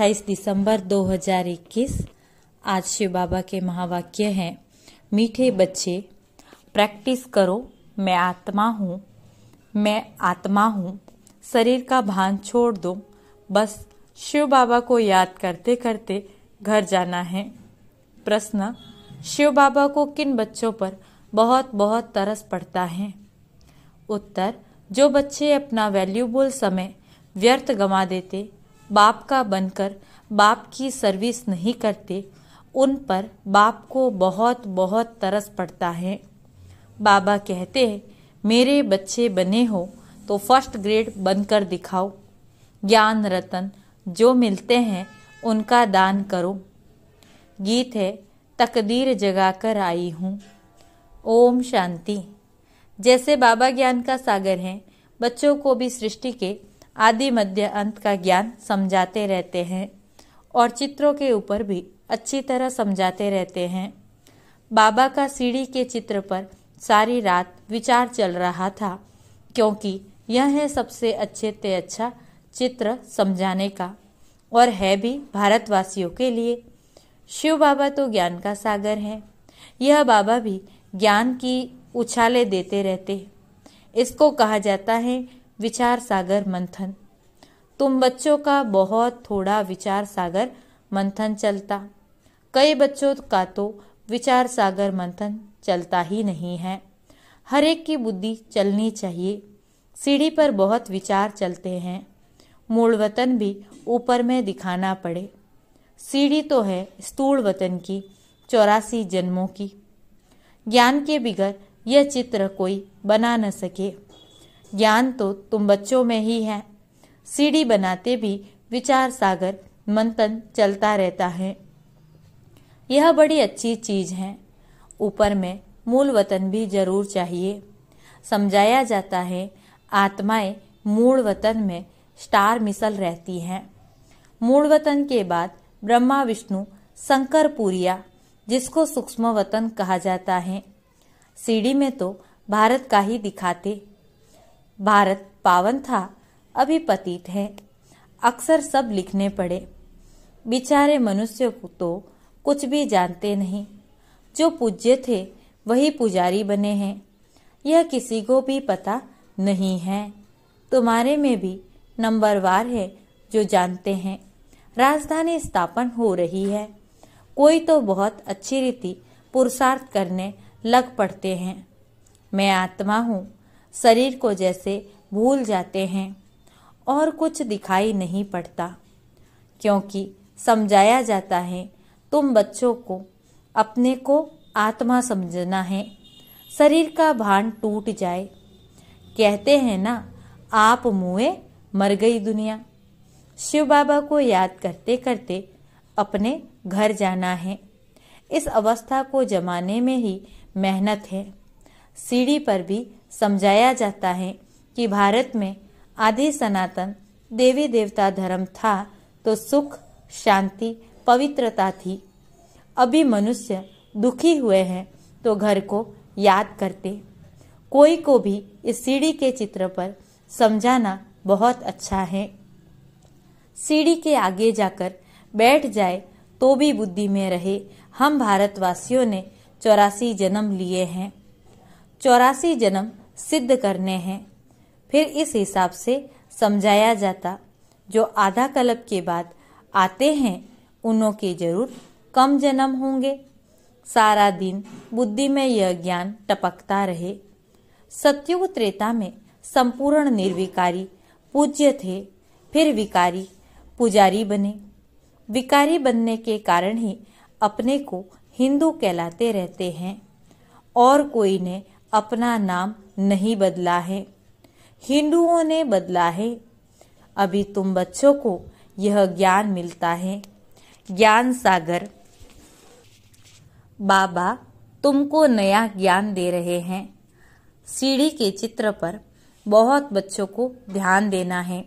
28 दिसंबर 2021। आज शिव बाबा के महावाक्य हैं, मीठे बच्चे प्रैक्टिस करो, मैं आत्मा हूँ, मैं आत्मा हूँ। शरीर का भान छोड़ दो, बस शिव बाबा को याद करते करते घर जाना है। प्रश्न, शिव बाबा को किन बच्चों पर बहुत बहुत तरस पड़ता है? उत्तर, जो बच्चे अपना वैल्यूबल समय व्यर्थ गंवा देते, बाप का बनकर बाप की सर्विस नहीं करते, उन पर बाप को बहुत बहुत तरस पड़ता है। बाबा कहते हैं, मेरे बच्चे बने हो तो फर्स्ट ग्रेड बनकर दिखाओ। ज्ञान रतन जो मिलते हैं उनका दान करो। गीत है, तकदीर जगाकर आई हूँ। ओम शांति। जैसे बाबा ज्ञान का सागर हैं, बच्चों को भी सृष्टि के आदि मध्य अंत का ज्ञान समझाते रहते हैं और चित्रों के ऊपर भी अच्छी तरह समझाते रहते हैं। बाबा का सीढ़ी के चित्र पर सारी रात विचार चल रहा था, क्योंकि यह है सबसे अच्छे से अच्छा चित्र समझाने का और है भी भारतवासियों के लिए। शिव बाबा तो ज्ञान का सागर है, यह बाबा भी ज्ञान की उछाले देते रहते। इसको कहा जाता है विचार सागर मंथन। तुम बच्चों का बहुत थोड़ा विचार सागर मंथन चलता, कई बच्चों का तो विचार सागर मंथन चलता ही नहीं है। हर एक की बुद्धि चलनी चाहिए। सीढ़ी पर बहुत विचार चलते हैं, मूल वतन भी ऊपर में दिखाना पड़े। सीढ़ी तो है स्थूल वतन की 84 जन्मों की। ज्ञान के बिगर यह चित्र कोई बना न सके। ज्ञान तो तुम बच्चों में ही है। सीढ़ी बनाते भी विचार सागर मंथन चलता रहता है। यह बड़ी अच्छी चीज है। ऊपर में मूल वतन भी जरूर चाहिए। समझाया जाता है, आत्माएं मूल वतन में स्टार मिसल रहती हैं। मूल वतन के बाद ब्रह्मा विष्णु शंकर पुरिया, जिसको सूक्ष्म वतन कहा जाता है। सीढ़ी में तो भारत का ही दिखाते। भारत पावन था, अभी पतित है। अक्सर सब लिखने पड़े। बेचारे मनुष्य को तो कुछ भी जानते नहीं। जो पूज्य थे वही पुजारी बने हैं, यह किसी को भी पता नहीं है। तुम्हारे में भी नंबरवार है जो जानते हैं। राजधानी स्थापन हो रही है, कोई तो बहुत अच्छी रीति पुरुषार्थ करने लग पड़ते हैं। मैं आत्मा हूँ, शरीर को जैसे भूल जाते हैं और कुछ दिखाई नहीं पड़ता, क्योंकि समझाया जाता है तुम बच्चों को अपने को आत्मा समझना है। शरीर का भान टूट जाए। कहते हैं ना, आप मुए मर गई दुनिया। शिव बाबा को याद करते करते अपने घर जाना है। इस अवस्था को जमाने में ही मेहनत है। सीढ़ी पर भी समझाया जाता है कि भारत में आदि सनातन देवी देवता धर्म था तो सुख, शांति, पवित्रता थी। अभी मनुष्य दुखी हुए हैं तो घर को याद करते। कोई को भी इस सीढ़ी के चित्र पर समझाना बहुत अच्छा है। सीढ़ी के आगे जाकर बैठ जाए तो भी बुद्धि में रहे, हम भारतवासियों ने 84 जन्म लिए हैं, 84 जन्म सिद्ध करने हैं। फिर इस हिसाब से समझाया जाता। जो आधा कल्प के बाद आते हैं उनों के जरूर कम जन्म होंगे। सारा दिन बुद्धि में यह ज्ञान टपकता रहे। सतयुग त्रेता में संपूर्ण निर्विकारी पूज्य थे, फिर विकारी पुजारी बने। विकारी बनने के कारण ही अपने को हिंदू कहलाते रहते हैं और कोई ने अपना नाम नहीं बदला है, हिंदुओं ने बदला है। अभी तुम बच्चों को यह ज्ञान मिलता है। ज्ञान सागर बाबा तुमको नया ज्ञान दे रहे हैं। सीढ़ी के चित्र पर बहुत बच्चों को ध्यान देना है।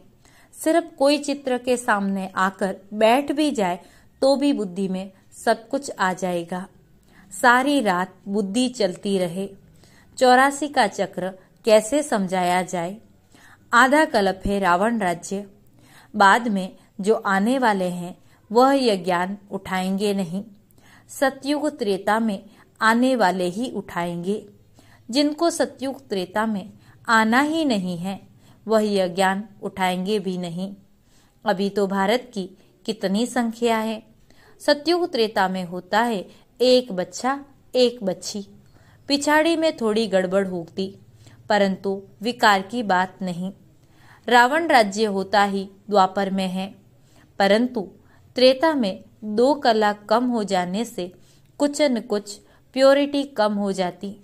सिर्फ कोई चित्र के सामने आकर बैठ भी जाए तो भी बुद्धि में सब कुछ आ जाएगा। सारी रात बुद्धि चलती रहे। 84 का चक्र कैसे समझाया जाए? आधा कल्प है रावण राज्य, बाद में जो आने वाले हैं वह यह ज्ञान उठाएंगे नहीं। सतयुग त्रेता में आने वाले ही उठाएंगे। जिनको सतयुग त्रेता में आना ही नहीं है वह यह ज्ञान उठाएंगे भी नहीं। अभी तो भारत की कितनी संख्या है। सतयुग त्रेता में होता है एक बच्चा एक बच्ची। पिछाड़ी में थोड़ी गड़बड़ होती, परंतु विकार की बात नहीं। रावण राज्य होता ही द्वापर में है, परंतु त्रेता में 2 कला कम हो जाने से कुछ न कुछ प्योरिटी कम हो जाती।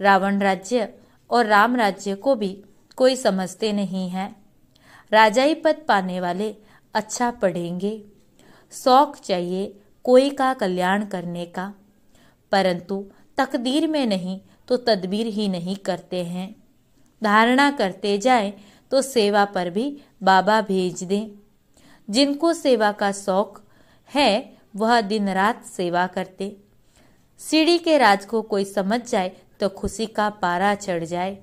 रावण राज्य और राम राज्य को भी कोई समझते नहीं है। राजाई पद पाने वाले अच्छा पढ़ेंगे, शौक चाहिए कोई का कल्याण करने का, परंतु तकदीर में नहीं तो तदबीर ही नहीं करते हैं। धारणा करते जाए तो सेवा पर भी बाबा भेज दें। जिनको सेवा का शौक है वह दिन रात सेवा करते। सीढ़ी के राज को कोई समझ जाए तो खुशी का पारा चढ़ जाए।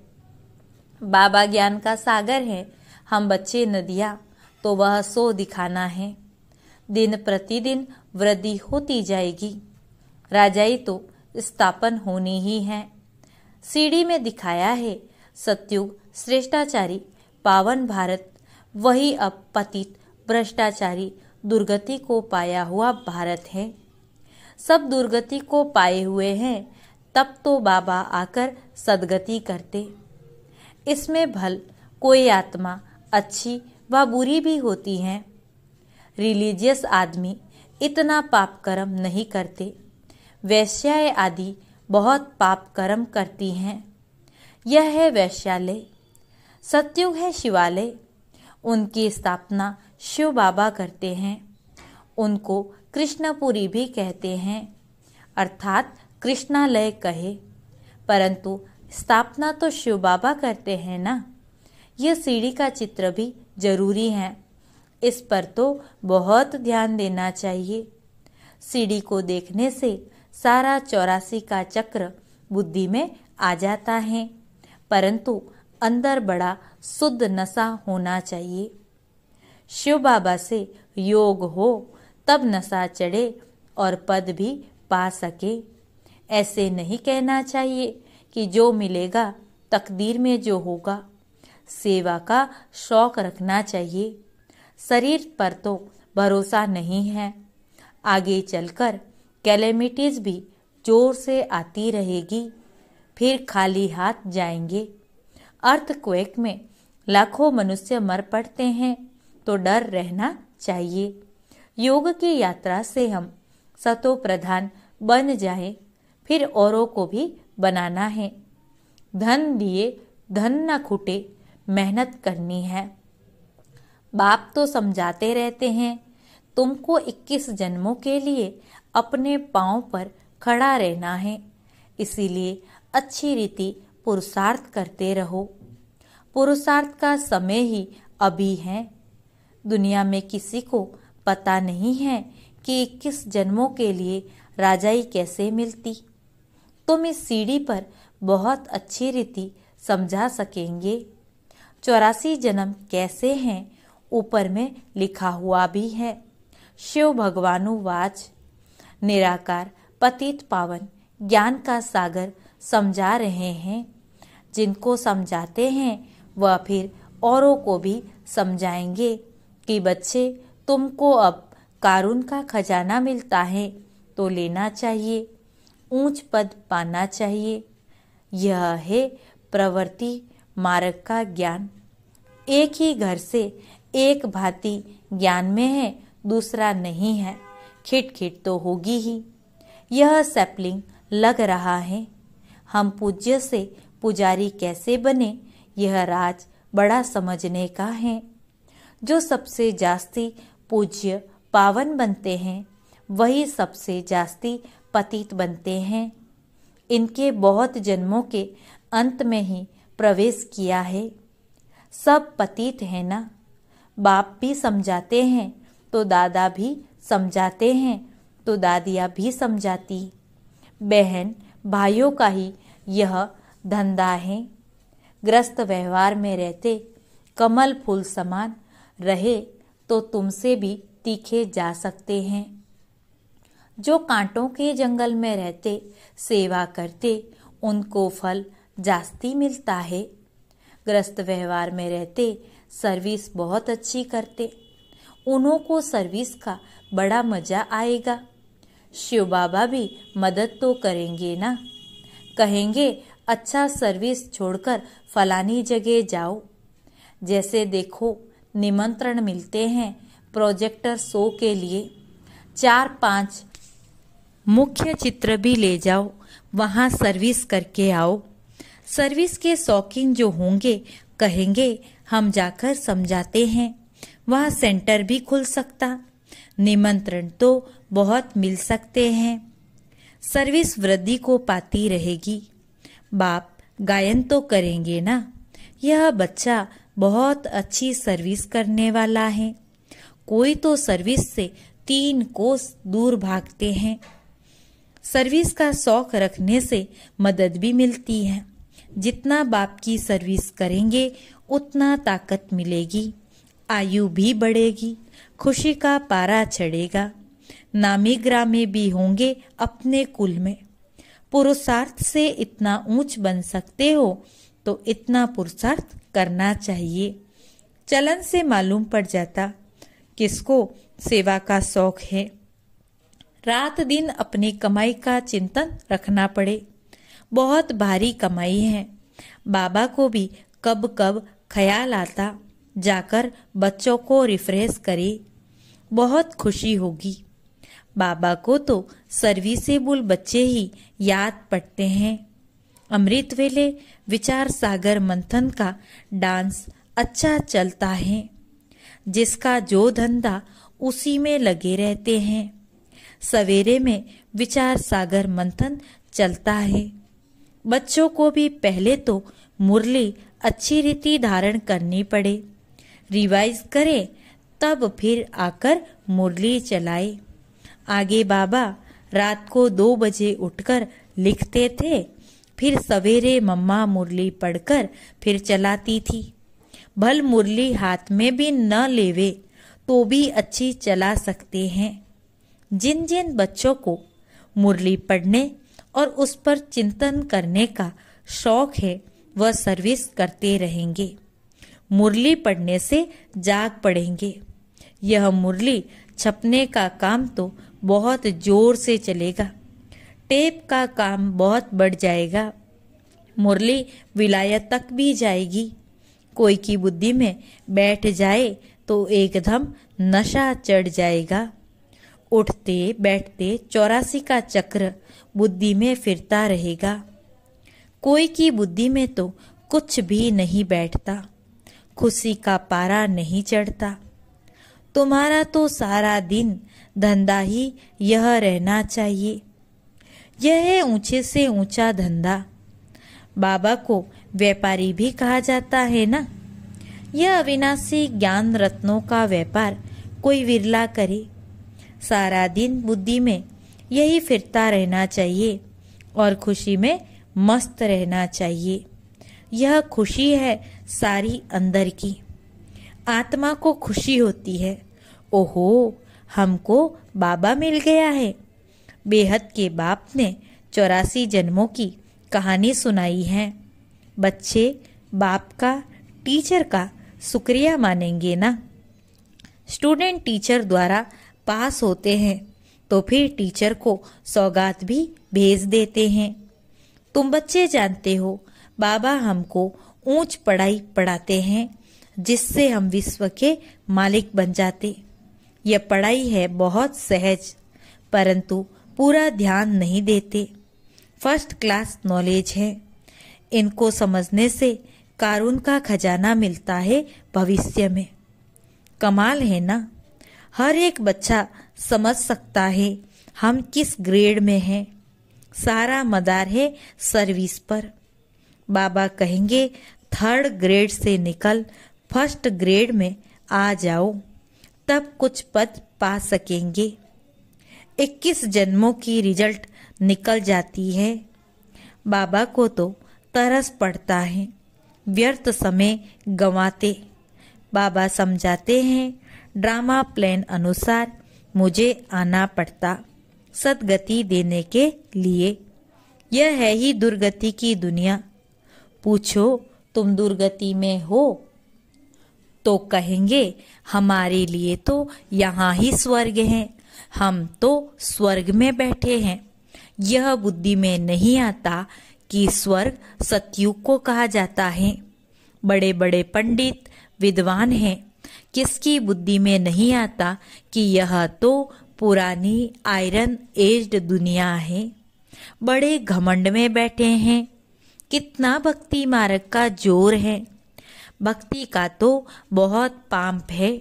बाबा ज्ञान का सागर है, हम बच्चे नदियाँ, तो वह सो दिखाना है। दिन प्रतिदिन वृद्धि होती जाएगी। राजाई तो स्थापन होनी ही है। सीढ़ी में दिखाया है सतयुग श्रेष्ठाचारी पावन भारत, वही अब पतित भ्रष्टाचारी दुर्गति को पाया हुआ भारत है। सब दुर्गति को पाए हुए हैं, तब तो बाबा आकर सदगति करते। इसमें भल कोई आत्मा अच्छी व बुरी भी होती है। रिलीजियस आदमी इतना पाप कर्म नहीं करते। वैश्याएं आदि बहुत पाप कर्म करती हैं। यह है वैश्यालय। सतयुग है शिवालय। उनकी स्थापना शिव बाबा करते हैं। उनको कृष्णपुरी भी कहते हैं, अर्थात कृष्णालय कहे, परंतु स्थापना तो शिव बाबा करते हैं ना। यह सीढ़ी का चित्र भी जरूरी है। इस पर तो बहुत ध्यान देना चाहिए। सीढ़ी को देखने से सारा 84 का चक्र बुद्धि में आ जाता है, परंतु अंदर बड़ा शुद्ध नशा होना चाहिए। शिव बाबा से योग हो तब नशा चढ़े और पद भी पा सके। ऐसे नहीं कहना चाहिए कि जो मिलेगा तकदीर में जो होगा। सेवा का शौक रखना चाहिए। शरीर पर तो भरोसा नहीं है। आगे चलकर कैलेमिटीज भी जोर से आती रहेगी, फिर खाली हाथ जाएंगे। अर्थक्वेक में लाखों मनुष्य मर पड़ते हैं, तो डर रहना चाहिए। योग की यात्रा से हम सतो प्रधान बन जाए, फिर औरों को भी बनाना है। धन दिए धन न खुटे, मेहनत करनी है। बाप तो समझाते रहते हैं, तुमको 21 जन्मों के लिए अपने पांव पर खड़ा रहना है, इसीलिए अच्छी रीति पुरुषार्थ करते रहो। पुरुषार्थ का समय ही अभी है। दुनिया में किसी को पता नहीं है कि 21 जन्मों के लिए राजाई कैसे मिलती। तुम इस सीढ़ी पर बहुत अच्छी रीति समझा सकेंगे। 84 जन्म कैसे हैं ऊपर में लिखा हुआ भी है। शिव भगवानुवाच, निराकार पतित पावन ज्ञान का सागर समझा रहे हैं। जिनको समझाते हैं वह फिर औरों को भी समझाएंगे कि बच्चे, तुमको अब कारून का खजाना मिलता है तो लेना चाहिए, ऊंच पद पाना चाहिए। यह है प्रवृत्ति मार्ग का ज्ञान। एक ही घर से एक भांति ज्ञान में है, दूसरा नहीं है। खिटखिट तो होगी ही। यह सैपलिंग लग रहा है। हम पूज्य से पुजारी कैसे बने, यह राज बड़ा समझने का है। जो सबसे जास्ती पूज्य पावन बनते हैं, वही सबसे जास्ती पतित बनते हैं। इनके बहुत जन्मों के अंत में ही प्रवेश किया है। सब पतित है ना। बाप भी समझाते हैं तो दादा भी समझाते हैं तो दादियाँ भी समझाती। बहन भाइयों का ही यह धंधा है। ग्रस्त व्यवहार में रहते कमल फूल समान रहे तो तुमसे भी तीखे जा सकते हैं। जो कांटों के जंगल में रहते सेवा करते उनको फल जास्ती मिलता है। ग्रस्त व्यवहार में रहते सर्विस बहुत अच्छी करते उन्हों को सर्विस का बड़ा मजा आएगा। शिव बाबा भी मदद तो करेंगे ना, कहेंगे अच्छा सर्विस छोड़कर फलानी जगह जाओ। जैसे देखो निमंत्रण मिलते हैं प्रोजेक्टर शो के लिए, 4-5 मुख्य चित्र भी ले जाओ, वहां सर्विस करके आओ। सर्विस के शौकीन जो होंगे कहेंगे हम जाकर समझाते हैं, वहां सेंटर भी खुल सकता, निमंत्रण तो बहुत मिल सकते हैं। सर्विस वृद्धि को पाती रहेगी। बाप गायन तो करेंगे ना, यह बच्चा बहुत अच्छी सर्विस करने वाला है। कोई तो सर्विस से 3 कोस दूर भागते हैं। सर्विस का शौक रखने से मदद भी मिलती है। जितना बाप की सर्विस करेंगे उतना ताकत मिलेगी, आयु भी बढ़ेगी, खुशी का पारा चढ़ेगा, नामी ग्रामी भी होंगे अपने कुल में। पुरुषार्थ से इतना ऊंच बन सकते हो तो इतना पुरुषार्थ करना चाहिए। चलन से मालूम पड़ जाता किसको सेवा का शौक है। रात दिन अपनी कमाई का चिंतन रखना पड़े, बहुत भारी कमाई है। बाबा को भी कब कब ख्याल आता जाकर बच्चों को रिफ्रेश करे, बहुत खुशी होगी। बाबा को तो सर्विसेबल बच्चे ही याद पड़ते हैं। अमृत वेले विचार सागर मंथन का डांस अच्छा चलता है। जिसका जो धंधा उसी में लगे रहते हैं। सवेरे में विचार सागर मंथन चलता है। बच्चों को भी पहले तो मुरली अच्छी रीति धारण करनी पड़े, रिवाइज करे, तब फिर आकर मुरली चलाए। आगे बाबा रात को 2 बजे उठकर लिखते थे, फिर सवेरे मम्मा मुरली पढ़कर फिर चलाती थी। भल मुरली हाथ में भी न लेवे तो भी अच्छी चला सकते हैं। जिन जिन बच्चों को मुरली पढ़ने और उस पर चिंतन करने का शौक है वह सर्विस करते रहेंगे। मुरली पढ़ने से जाग पड़ेंगे। यह मुरली छपने का काम तो बहुत जोर से चलेगा, टेप का काम बहुत बढ़ जाएगा, मुरली विलायत तक भी जाएगी। कोई की बुद्धि में बैठ जाए तो एकदम नशा चढ़ जाएगा। उठते बैठते 84 का चक्र बुद्धि में फिरता रहेगा। कोई की बुद्धि में तो कुछ भी नहीं बैठता, खुशी का पारा नहीं चढ़ता। तुम्हारा तो सारा दिन धंधा ही यह रहना चाहिए। यह है ऊंचे से ऊंचा धंधा। बाबा को व्यापारी भी कहा जाता है ना। यह अविनाशी ज्ञान रत्नों का व्यापार कोई विरला करे। सारा दिन बुद्धि में यही फिरता रहना चाहिए और खुशी में मस्त रहना चाहिए। यह खुशी है सारी अंदर की। आत्मा को खुशी होती है, ओहो हमको बाबा मिल गया है। बेहद के बाप ने 84 जन्मों की कहानी सुनाई है। बच्चे बाप का, टीचर का शुक्रिया मानेंगे ना। स्टूडेंट टीचर द्वारा पास होते हैं तो फिर टीचर को सौगात भी भेज देते हैं। तुम बच्चे जानते हो बाबा हमको ऊंच पढ़ाई पढ़ाते हैं जिससे हम विश्व के मालिक बन जाते। यह पढ़ाई है बहुत सहज, परंतु पूरा ध्यान नहीं देते। फर्स्ट क्लास नॉलेज है। इनको समझने से कारून का खजाना मिलता है भविष्य में। कमाल है ना। हर एक बच्चा समझ सकता है हम किस ग्रेड में हैं। सारा मदार है सर्विस पर। बाबा कहेंगे 3rd ग्रेड से निकल 1st ग्रेड में आ जाओ, तब कुछ पद पा सकेंगे। 21 जन्मों की रिजल्ट निकल जाती है। बाबा को तो तरस पड़ता है, व्यर्थ समय गंवाते। बाबा समझाते हैं ड्रामा प्लान अनुसार मुझे आना पड़ता सदगति देने के लिए। यह है ही दुर्गति की दुनिया। पूछो तुम दुर्गति में हो तो कहेंगे हमारे लिए तो यहाँ ही स्वर्ग है, हम तो स्वर्ग में बैठे हैं। यह बुद्धि में नहीं आता कि स्वर्ग सतयुग को कहा जाता है। बड़े बड़े पंडित विद्वान हैं, किसकी बुद्धि में नहीं आता कि यह तो पुरानी आयरन एज्ड दुनिया है। बड़े घमंड में बैठे हैं। कितना भक्ति मार्ग का जोर है। भक्ति का तो बहुत पांप है।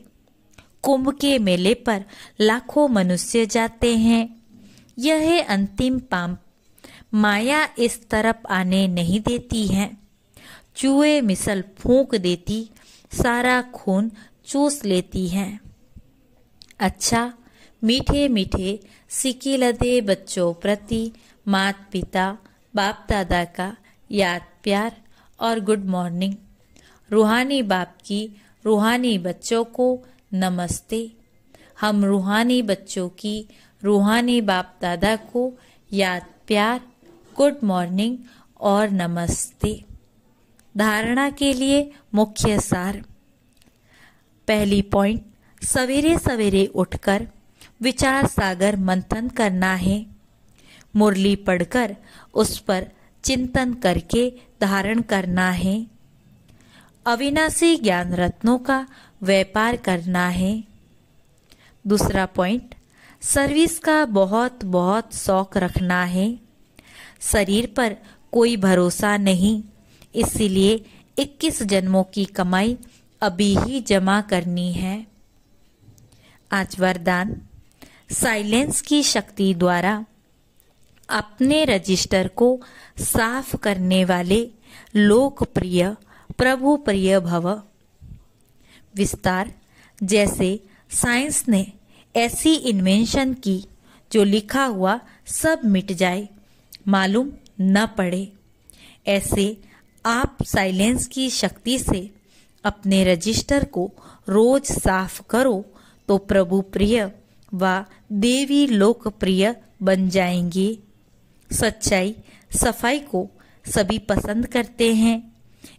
कुंभ के मेले पर लाखों मनुष्य जाते हैं। यह है अंतिम पांप। माया इस तरफ आने नहीं देती है। चूहे मिसल फूंक देती, सारा खून चूस लेती है। अच्छा, मीठे मीठे सिकिलदे बच्चों प्रति माता पिता बाप दादा का याद प्यार और गुड मॉर्निंग। रूहानी बाप की रूहानी बच्चों को नमस्ते। हम रूहानी बच्चों की रूहानी बाप दादा को याद प्यार गुड मॉर्निंग और नमस्ते। धारणा के लिए मुख्य सार। पहली पॉइंट, सवेरे सवेरे उठकर विचार सागर मंथन करना है। मुरली पढ़कर उस पर चिंतन करके धारण करना है। अविनाशी ज्ञान रत्नों का व्यापार करना है। दूसरा पॉइंट, सर्विस का बहुत बहुत शौक रखना है। शरीर पर कोई भरोसा नहीं, इसलिए 21 जन्मों की कमाई अभी ही जमा करनी है। आज वरदान, साइलेंस की शक्ति द्वारा अपने रजिस्टर को साफ करने वाले लोकप्रिय प्रभु प्रिय भव। विस्तार, जैसे साइंस ने ऐसी इन्वेंशन की जो लिखा हुआ सब मिट जाए, मालूम न पड़े, ऐसे आप साइलेंस की शक्ति से अपने रजिस्टर को रोज साफ करो तो प्रभु प्रिय व देवी लोकप्रिय बन जाएंगे। सच्चाई सफाई को सभी पसंद करते हैं,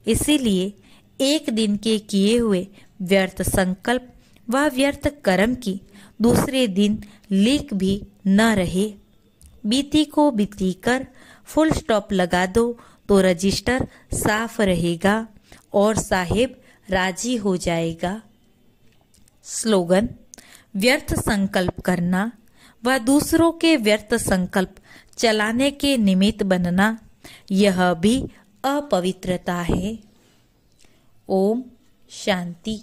इसीलिए एक दिन के किए हुए व्यर्थ संकल्प व व्यर्थ कर्म की दूसरे दिन लीक भी न रहे। बीती को बीती कर फुल स्टॉप लगा दो तो रजिस्टर साफ रहेगा और साहिब राजी हो जाएगा। स्लोगन, व्यर्थ संकल्प करना व दूसरों के व्यर्थ संकल्प चलाने के निमित्त बनना, यह भी अपवित्रता है। ओम शांति।